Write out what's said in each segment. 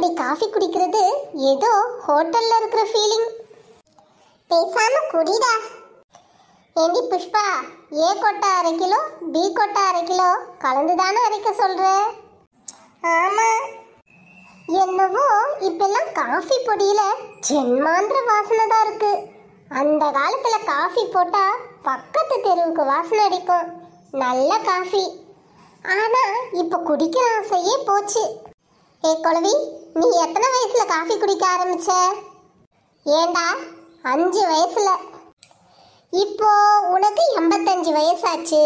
இப்படி காஃபி குடிக்கிறது ஏதோ ஹோட்டல்ல இருக்கிற ஃபீலிங். பேசாம குடிடா. ஏண்டி புஷ்பா, ஏ கொட்டை 1/2 கிலோ, பி கொட்டை 1/2 கிலோ கலந்துதானே அரைக்க சொல்ற? ஆமா. என்னவோ இப்பெல்லாம் காஃபி பொடியில ஜென்மாந்திர வாசனை தான் இருக்கு. அந்த காலத்துல காஃபி போட்டா பக்கத்து தெருவுக்கு வாசனை அடிக்கும், நல்ல காஃபி. ஆனா இப்ப குடிக்கிற ஆசையே போச்சு. ஏ குழவி, நீ எத்தனை வயசுல காஃபி குடிக்க ஆரம்பிச்ச? ஏண்டா 5 வயசுல. இப்போ உனக்கு 85 வயசாச்சு.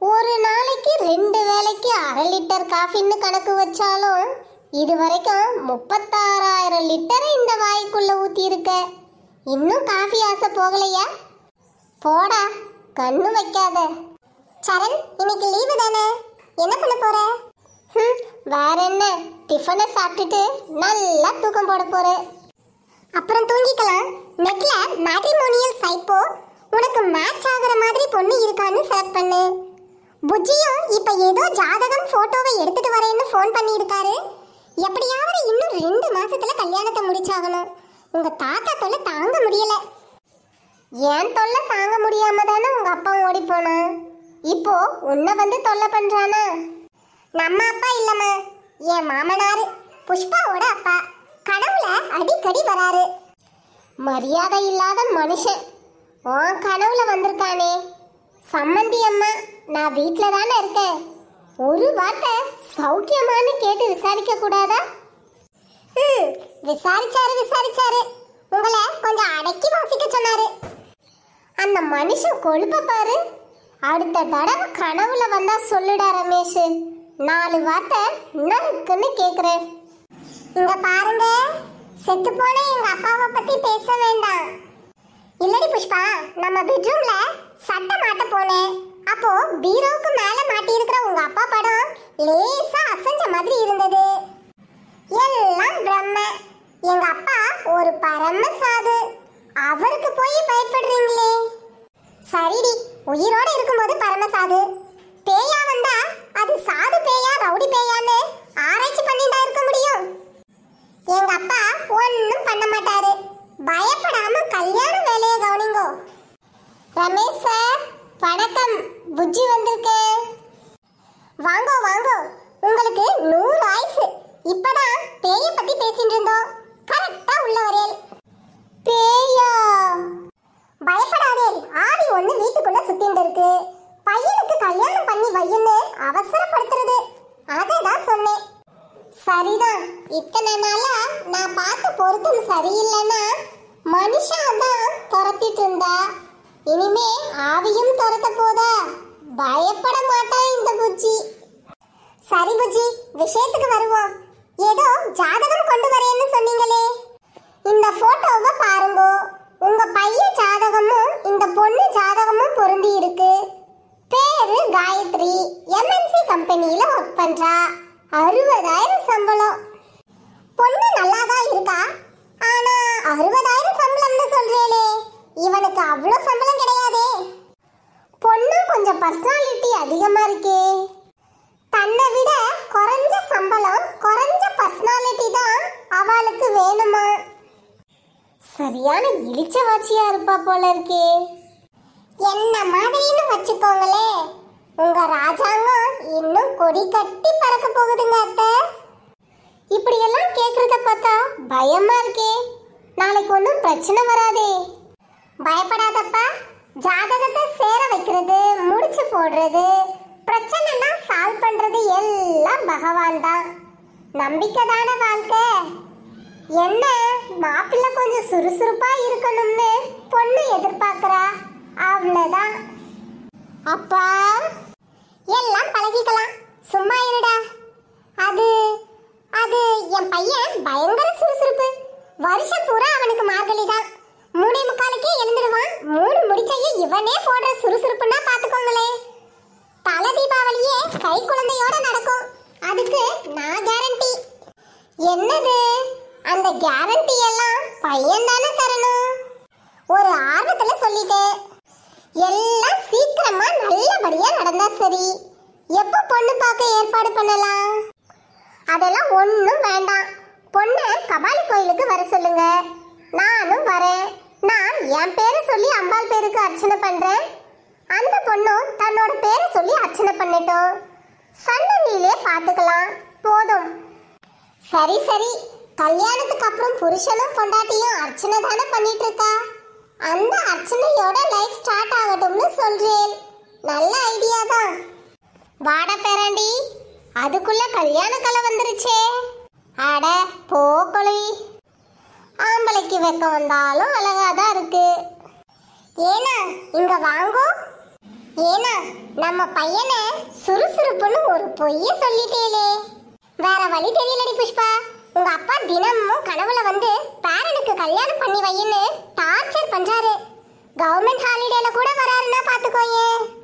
ஒரு நாளைக்கு 2 வேளைக்கு 1/2 லிட்டர் காஃபின்னு கணக்கு வச்சாலும் இது வரைக்கும் 36,000 லிட்டரை இந்த வாய்க்குள்ள ஊத்தி இருக்க. இன்னும் காஃபி ஆசை போகலையா? போடா, கண்ணு வைக்காத. சரண், இன்னைக்கு லீவு தானே, என்ன பண்ண போற? வேற என்ன, டிஃபனை சாப்பிட்டுட்டு நல்லா தூக்கம் போட போறேன். அப்புறம் தூங்கிக்கலாம். நெட்ல மேட்ரிமோனியல் சைட் போ, உனக்கு மேட்ச் ஆகுற மாதிரி பொண்ணு இருக்கான்னு சர்ச் பண்ணு. புஜ்ஜியும் இப்ப ஏதோ ஜாதகம் போட்டோவை எடுத்துட்டு வரேன்னு ஃபோன் பண்ணி இருக்காரு. எப்படியாவது இன்னும் 2 மாசத்துல கல்யாணத்தை முடிச்சாகணும். உங்க தாத்தா தொல்லை தாங்க முடியல. ஏன் தொல்லை தாங்க முடியாம தானே உங்க அப்பா ஓடி போனான். இப்போ உன்னை வந்து தொல்லை பண்றானா? நம்ம அப்பா இல்லம்மா, என் மாமனாரு, புஷ்பாவோட அப்பா. கனவுல அடிக்கடி வராரு. மரியாதை இல்லாத மனுஷன். உன் கனவுல வந்திருக்கானே. சம்மந்தி அம்மா, நான் வீட்டுல தானே இருக்கேன், ஒரு வார்த்தை சௌக்கியமானு கேட்டு விசாரிக்க கூடாதா? விசாரிச்சாரு. உங்களை கொஞ்சம் அடக்கி வாசிக்க சொன்னாரு. அந்த மனுஷன் கொழுப்ப பாரு. அடுத்த தடவை கனவுல வந்தா சொல்லுடா ரமேஷ், 4 வார்த்தை நறுக்குன்னு கேக்குறேன். இங்க பாருங்க, செத்து போன எங்க அப்பாவை பத்தி பேச வேண்டாம். இல்லடி புஷ்பா, நம்ம பெட்ரூம்ல சட்டை மாட்ட போனேன். அப்போ பீரோவுக்கு மேல மாட்டி இருக்கிற உங்க அப்பா படம் லேசா அசைஞ்ச மாதிரி இருந்தது. எல்லாம் பிரம்ம. எங்க அப்பா ஒரு பரம சாது. அவருக்கு போய் பயப்படுறீங்களே. சரிடி, உயிரோட இருக்கும்போது பரமசாது. பேயா வந்தா அது சாது பேயா ரவுடி பேயான்னு ஆராய்ச்சி பண்ணிட்டா இருக்க முடியும். எங்க அப்பா ஒன்னும் பண்ண மாட்டாரு. பயப்படாம கல்யாண வேலையை கவனிங்கோ. ரமேஷ் சார் வணக்கம், புஜ்ஜி வந்திருக்கேன். வாங்கோ வாங்கோ, உங்களுக்கு 100 ஆயுசு. இப்பதான் பேய பத்தி பேசிட்டு இருந்தோம், கரெக்டா உள்ள வரேன். பேயா? பயப்படாதே, ஆவி ஒண்ணு வீட்டுக்குள்ள சுத்திட்டு இருக்கு. பையனுக்கு கல்யாணம் பண்ணி வையுன்னு அவசரப்படுத்துறது, அததான் சொன்னேன். சரிதான், இத்தனை நாளா நான் பார்த்த பொருத்தம் சரியில்லைன்னா மனுஷன் தான் துரத்திட்டு இருந்தா, இனிமே ஆவியும் துரத்த போதா? பயப்பட மாட்டான் இந்த புஜ்ஜி. சரி புஜ்ஜி, விஷயத்துக்கு வருவோம். ஏதோ ஜாதகம் கொண்டு வரேன்னு சொன்னீங்களே, இந்த போட்டோவை பாருங்க. உங்க பையன் ஜாதகமும் இந்த பொண்ணு ஜாதகமும் பொருந்தி இருக்கு. பேரு காயத்ரி, எம்என்சி கம்பெனியில ஒர்க் பண்றா. 60,000 சம்பளம். பொண்ணு நல்லாதான் இருக்கா, ஆனா 60,000 சம்பளம்னு சொல்றேனே, இவனுக்கு அவ்வளவு சம்பளம் கிடையாதே. பொண்ணு கொஞ்சம் பர்சனாலிட்டி அதிகமா இருக்கே. தன்னை விட குறைஞ்ச சம்பளம், குறைஞ்ச பர்சனாலிட்டி தான் அவளுக்கு வேணுமா? சரியான இளிச்சவாச்சியா இருப்பா போல இருக்கே. என்ன மாதிரின்னு வச்சுக்கோங்களே, உங்க ராஜாங்கம் இன்னும் கொடி கட்டி பறக்க போகுதுங்க அத்தை. இப்படி எல்லாம் கேக்குறத பார்த்தா பயமா இருக்கே. நாளைக்கு ஒன்றும் பிரச்சனை வராதே. பயப்படாதப்பா, ஜாதகத்தை சேர வைக்கிறது, முடிச்சு போடுறது, பிரச்சனைனா சால்வ் பண்றது எல்லாம் பகவான் தான். நம்பிக்கைதான வாழ்க்கை. என்ன, மாப்பிள்ளை கொஞ்சம் சுறுசுறுப்பா இருக்கணும்னு பொண்ணு எதிர்பார்க்கிறா, அவ்வளவுதான். அப்பா, எல்லாம் பழகிக்கலாம், சும்மா இருடா. அது அது என் பையன் பயங்கர சுறுசுறுப்பு. வருஷம் பூரா அவனுக்கு மார்கழி தான். 3:45க்கே எழுந்துடுவான். 3 முடிச்சையும் இவனே போடுற சுறுசுறுப்புன்னா பாத்துக்கோங்களே. தலை தீபாவளியே கை குழந்தையோட நடக்கும். அதுக்கு நான் கேரண்டி. என்னது, அந்த கேரண்டி எல்லாம் பையன் தானே தரணும். ஒரு ஆர்வத்துல சொல்லிட்டேன். எல்லாம் சீக்கிரமா நல்லபடியா நடந்தா சரி. எப்ப பொண்ணு பார்க்க ஏற்பாடு பண்ணலாம்? அதெல்லாம் ஒண்ணும் வேண்டாம். பொண்ணை கபாலி கோயிலுக்கு வர சொல்லுங்க. நானும் வரேன். நான் என் பேரை சொல்லி அம்பாள் பேருக்கு அர்ச்சனை பண்றேன். அந்த பொண்ணும் தன்னோட பேரை சொல்லி அர்ச்சனை பண்ணட்டும். சன்னதியிலே பார்த்துக்கலாம். போதும். சரி சரி, கல்யாணத்துக்கு அப்புறம் புருஷனும் பொண்டாட்டியும் அர்ச்சனை தானே பண்ணிட்டு இருக்கா. அந்த அர்ச்சனையோட லைஃப் ஸ்டார்ட் ஆகட்டும்னு சொல்றேன். நல்ல ஐடியா தான். வாட பேராண்டி, அதுக்குள்ள கல்யாண கலை வந்துருச்சே. அட போ கொழுவி. ஆம்பளைக்கு வெக்கம் வந்தாலும் அழகாதான் இருக்கு. ஏனா இங்க வாங்கோ. ஏனா நம்ம பையனை சுறுசுறுப்புன்னு ஒரு பொய்ய சொல்லிட்டேலே. வேற வழி தெரியலடி புஷ்பா. உங்க அப்பா தினமும் கனவுல வந்து பேரனுக்கு கல்யாணம் பண்ணி வையின்னு டார்ச்சர் பண்றாரு. கவர்மெண்ட் ஹாலிடேல கூட வராருன்னா பாத்துக்கோயே.